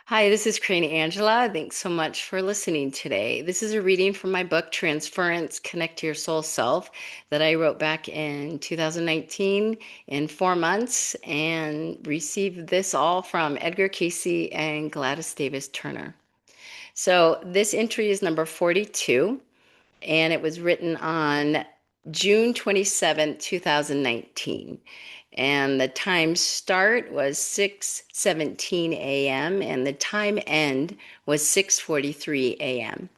Hi, this is Corina Angela. Thanks so much for listening today. This is a reading from my book, Transference, Connect to Your Soul Self, that I wrote back in 2019 in 4 months and received this all from Edgar, Cayce, and Gladys Davis Turner. So this entry is number 42, and it was written on June 27th, 2019. And the time start was 6:17 a.m. and the time end was 6:43 a.m.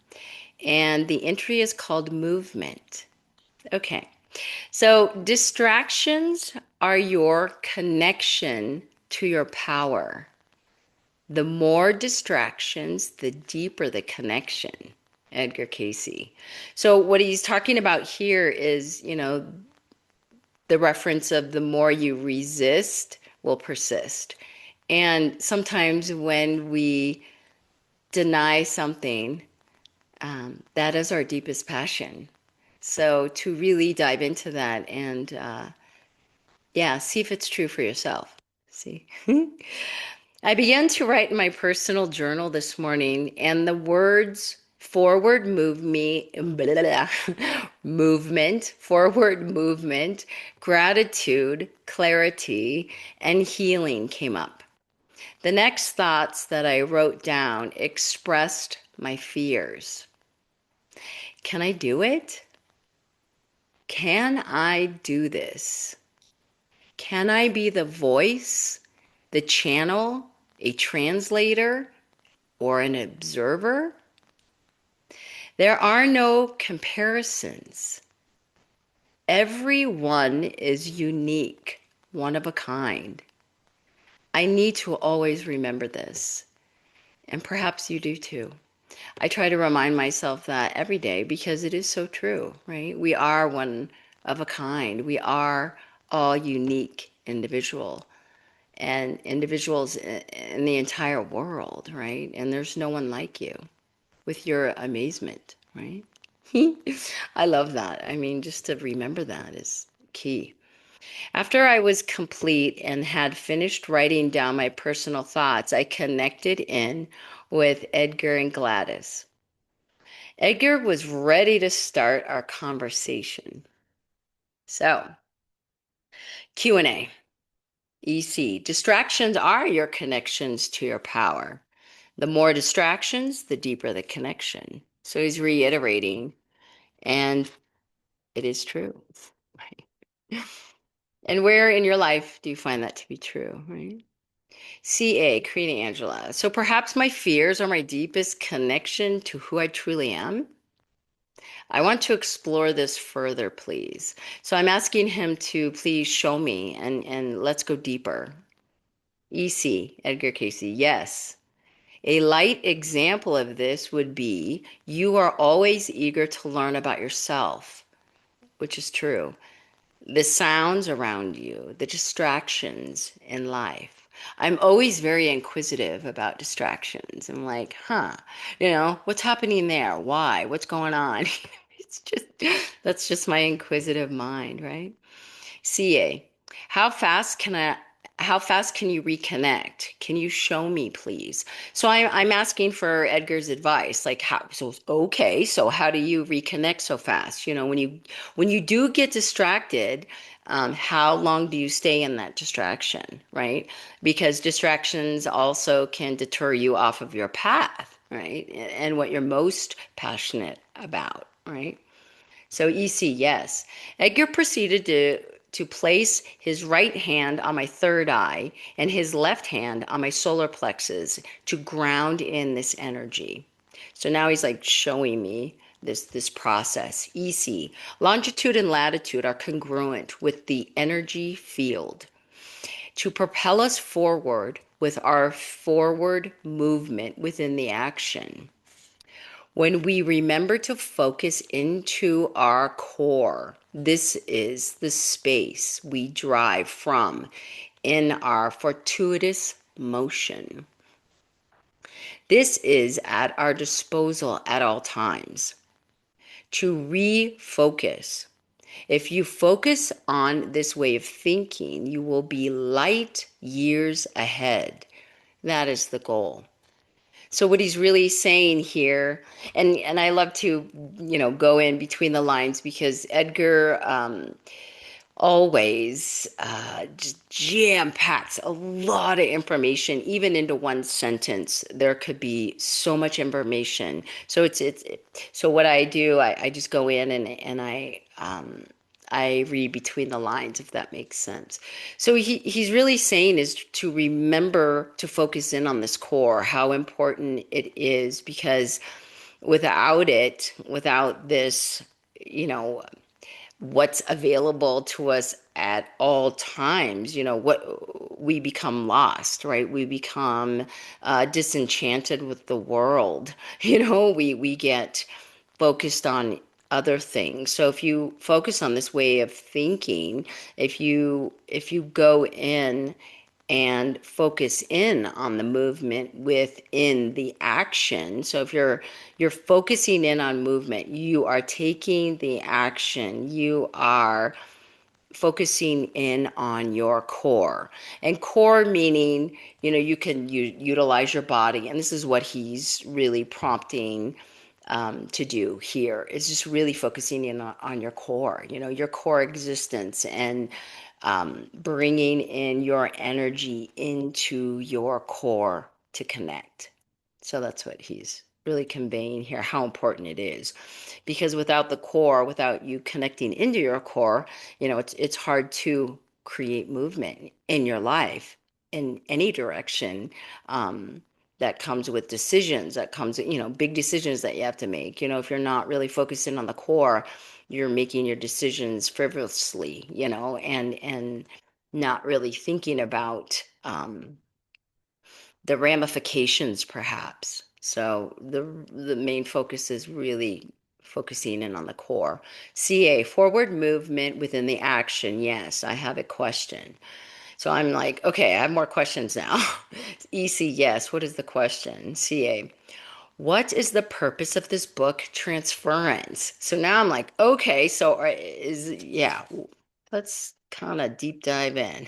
And the entry is called movement. Okay. So distractions are your connection to your power. The more distractions, the deeper the connection. Edgar Cayce. So what he's talking about here is, the reference of the more you resist will persist. And sometimes when we deny something, that is our deepest passion. So to really dive into that and yeah, see if it's true for yourself. See? I began to write in my personal journal this morning, and the words forward move me, blah, blah, movement, forward movement, gratitude, clarity, and healing came up. The next thoughts that I wrote down expressed my fears. Can I do it? Can I do this? Can I be the voice, the channel, a translator, or an observer? There are no comparisons. Everyone is unique, one of a kind. I need to always remember this, and perhaps you do too. I try to remind myself that every day because it is so true, right? We are one of a kind. We are all unique individual and individuals in the entire world, right? And there's no one like you with your amazement, right? I love that. I mean, just to remember that is key. After I was complete and had finished writing down my personal thoughts, I connected in with Edgar and Gladys. Edgar was ready to start our conversation. So, Q&A. EC. Distractions are your connections to your power. The more distractions, the deeper the connection. So he's reiterating, and it is true. Right? And where in your life do you find that to be true, right? CA, Karina Angela. So perhaps my fears are my deepest connection to who I truly am. I want to explore this further, please. So I'm asking him to please show me and let's go deeper. EC, Edgar Cayce. Yes. A light example of this would be you are always eager to learn about yourself, which is true. The sounds around you, the distractions in life. I'm always very inquisitive about distractions. I'm like, what's happening there? Why? What's going on? It's just, that's just my inquisitive mind, right? CA, how fast can I, how fast can you reconnect? Can you show me, please? So I'm asking for Edgar's advice. Like how, so, okay, so how do you reconnect so fast? When you do get distracted, how long do you stay in that distraction, right? Because distractions also can deter you off of your path, right? And what you're most passionate about, right? So EC, yes. Edgar proceeded to place his right hand on my third eye and his left hand on my solar plexus to ground in this energy. So now he's like showing me this process. EC, longitude and latitude are congruent with the energy field to propel us forward with our forward movement within the action. When we remember to focus into our core, this is the space we drive from in our fortuitous motion. This is at our disposal at all times. To refocus. If you focus on this way of thinking, you will be light years ahead. That is the goal. So what he's really saying here, and I love to, go in between the lines because Edgar always just jam packs a lot of information, even into one sentence. There could be so much information. So so what I do, I just go in and I read between the lines, if that makes sense. So he's really saying is to remember to focus in on this core, how important it is, because without this, you know, what's available to us at all times, what we become lost, right? We become disenchanted with the world. We get focused on other things. So if you focus on this way of thinking, if you go in and focus in on the movement within the action. So if you're focusing in on movement, you are taking the action, you are focusing in on your core. And core meaning, you can utilize your body. And this is what he's really prompting to do here, is just really focusing in on your core, your core existence, and bringing in your energy into your core to connect. So that's what he's really conveying here, how important it is. Because without the core, without you connecting into your core, it's hard to create movement in your life in any direction. That comes with decisions, that comes, big decisions that you have to make. If you're not really focusing on the core, you're making your decisions frivolously, and not really thinking about the ramifications, perhaps. So the main focus is really focusing in on the core. CA, forward movement within the action. Yes, I have a question. So I'm like, okay, I have more questions now. EC, yes. What is the question? CA, what is the purpose of this book, Transference? So now I'm like, okay, so yeah, let's kind of deep dive in.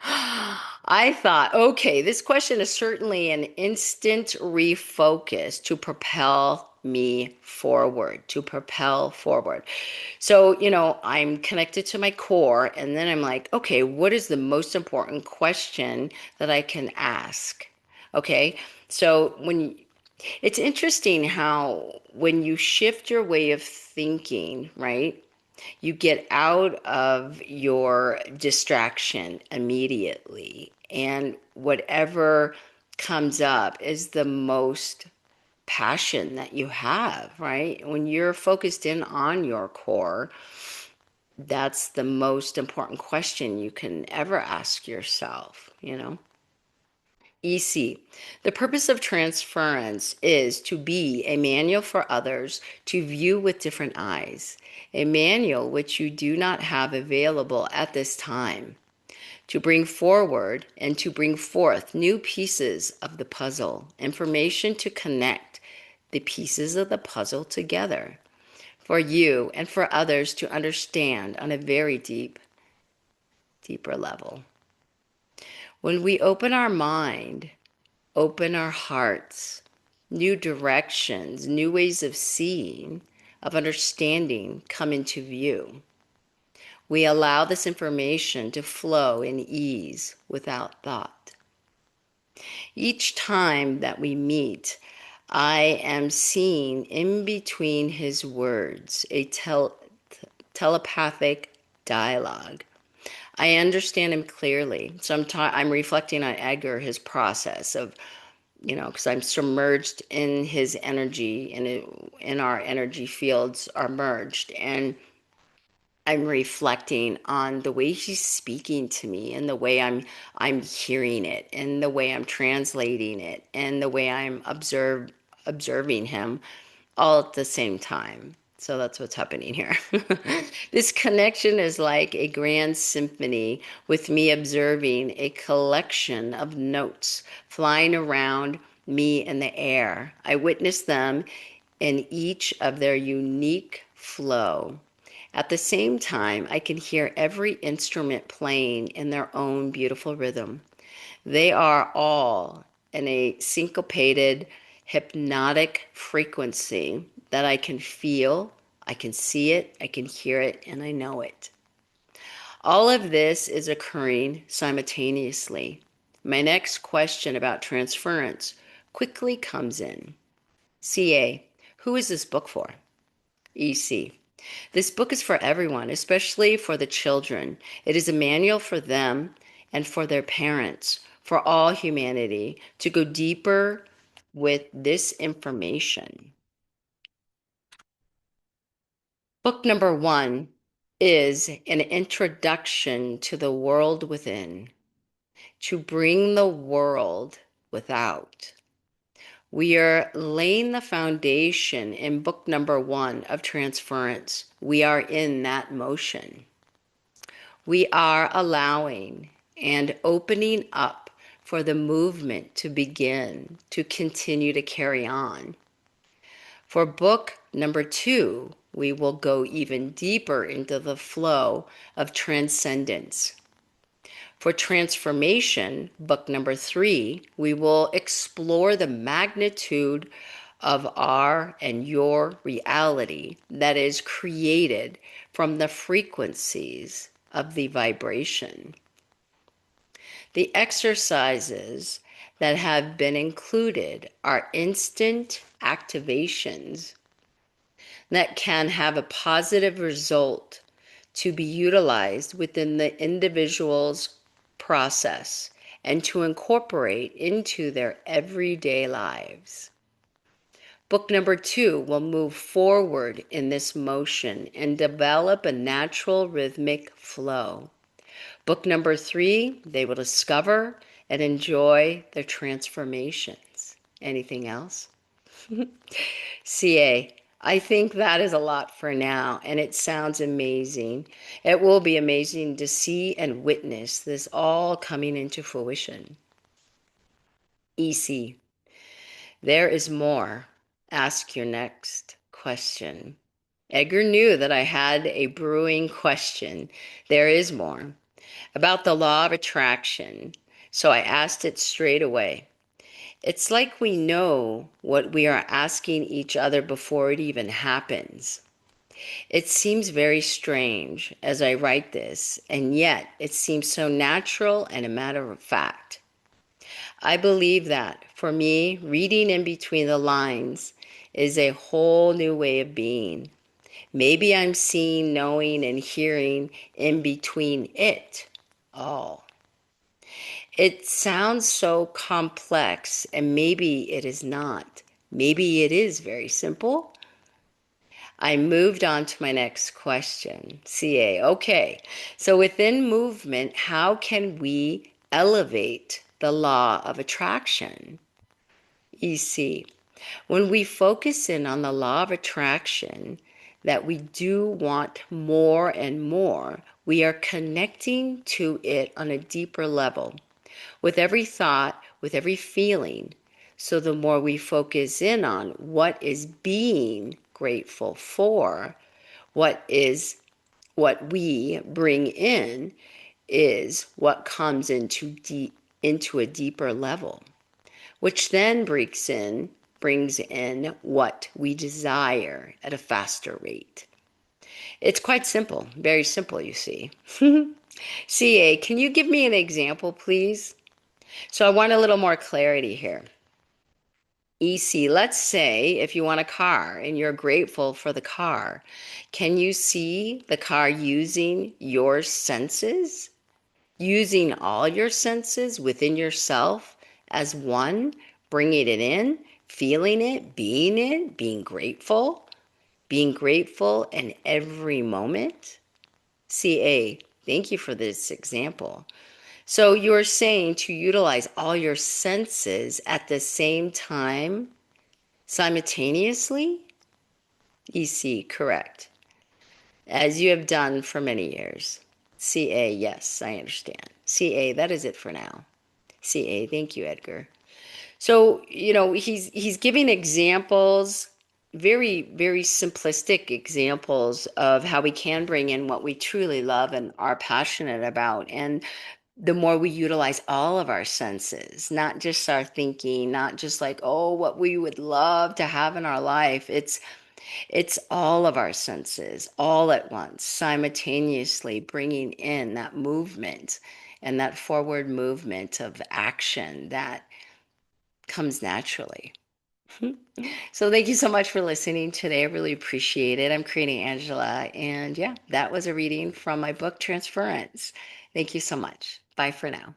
I thought, okay, this question is certainly an instant refocus to propel me forward, to propel forward. So, I'm connected to my core, and then I'm like, okay, what is the most important question that I can ask? Okay, so it's interesting how when you shift your way of thinking, right, you get out of your distraction immediately. And whatever comes up is the most passion that you have, right? When you're focused in on your core, that's the most important question you can ever ask yourself. EC. The purpose of transference is to be a manual for others to view with different eyes, a manual which you do not have available at this time, to bring forward and to bring forth new pieces of the puzzle, information to connect the pieces of the puzzle together, for you and for others to understand on a very deeper level. When we open our mind, open our hearts, new directions, new ways of seeing, of understanding come into view. We allow this information to flow in ease without thought. Each time that we meet, I am seeing in between his words a telepathic dialogue. I understand him clearly. Sometimes I'm reflecting on Edgar, his process of, because I'm submerged in his energy, and in our energy fields are merged, and I'm reflecting on the way he's speaking to me, and the way I'm hearing it, and the way I'm translating it, and the way I'm observing him all at the same time. So that's what's happening here. This connection is like a grand symphony, with me observing a collection of notes flying around me in the air. I witness them in each of their unique flow. At the same time, I can hear every instrument playing in their own beautiful rhythm. They are all in a syncopated hypnotic frequency that I can feel, I can see it, I can hear it, and I know it. All of this is occurring simultaneously. My next question about transference quickly comes in. CA, who is this book for? EC, this book is for everyone, especially for the children. It is a manual for them and for their parents, for all humanity, to go deeper with this information. Book number 1 is an introduction to the world within, to bring the world without. We are laying the foundation in book number 1 of Transference. We are in that motion. We are allowing and opening up for the movement to begin, to continue to carry on. For book number 2, we will go even deeper into the flow of transcendence. For transformation, book number 3, we will explore the magnitude of our and your reality that is created from the frequencies of the vibration. The exercises that have been included are instant activations that can have a positive result to be utilized within the individual's process and to incorporate into their everyday lives. Book number 2 will move forward in this motion and develop a natural rhythmic flow. Book number 3, they will discover and enjoy their transformations. Anything else? CA, I think that is a lot for now, and it sounds amazing. It will be amazing to see and witness this all coming into fruition. EC, there is more. Ask your next question. Edgar knew that I had a brewing question. There is more. About the law of attraction. So I asked it straight away. It's like we know what we are asking each other before it even happens. It seems very strange as I write this, and yet it seems so natural and a matter of fact. I believe that, for me, reading in between the lines is a whole new way of being. Maybe I'm seeing, knowing, and hearing in between it all. It sounds so complex, and maybe it is not. Maybe it is very simple. I moved on to my next question. CA, okay. So within movement, how can we elevate the law of attraction? EC, when we focus in on the law of attraction, that we do want more and more, we are connecting to it on a deeper level. With every thought, with every feeling. So the more we focus in on what is being grateful for, what we bring in is what comes into a deeper level, which then brings in what we desire at a faster rate. It's quite simple, very simple, you see. CA, can you give me an example, please? So I want a little more clarity here. EC, let's say if you want a car and you're grateful for the car, can you see the car using your senses? Using all your senses within yourself as one, bringing it in, feeling it, being grateful in every moment? CA, thank you for this example. So you're saying to utilize all your senses at the same time, simultaneously? EC, correct. As you have done for many years. CA, yes, I understand. CA, that is it for now. CA, thank you, Edgar. So, he's giving examples, very, very simplistic examples of how we can bring in what we truly love and are passionate about. And the more we utilize all of our senses, not just our thinking, not just like, oh, what we would love to have in our life. It's all of our senses all at once, simultaneously bringing in that movement and that forward movement of action that comes naturally. So thank you so much for listening today. I really appreciate it. I'm Karina Angela, and yeah, that was a reading from my book Transference. Thank you so much. Bye for now.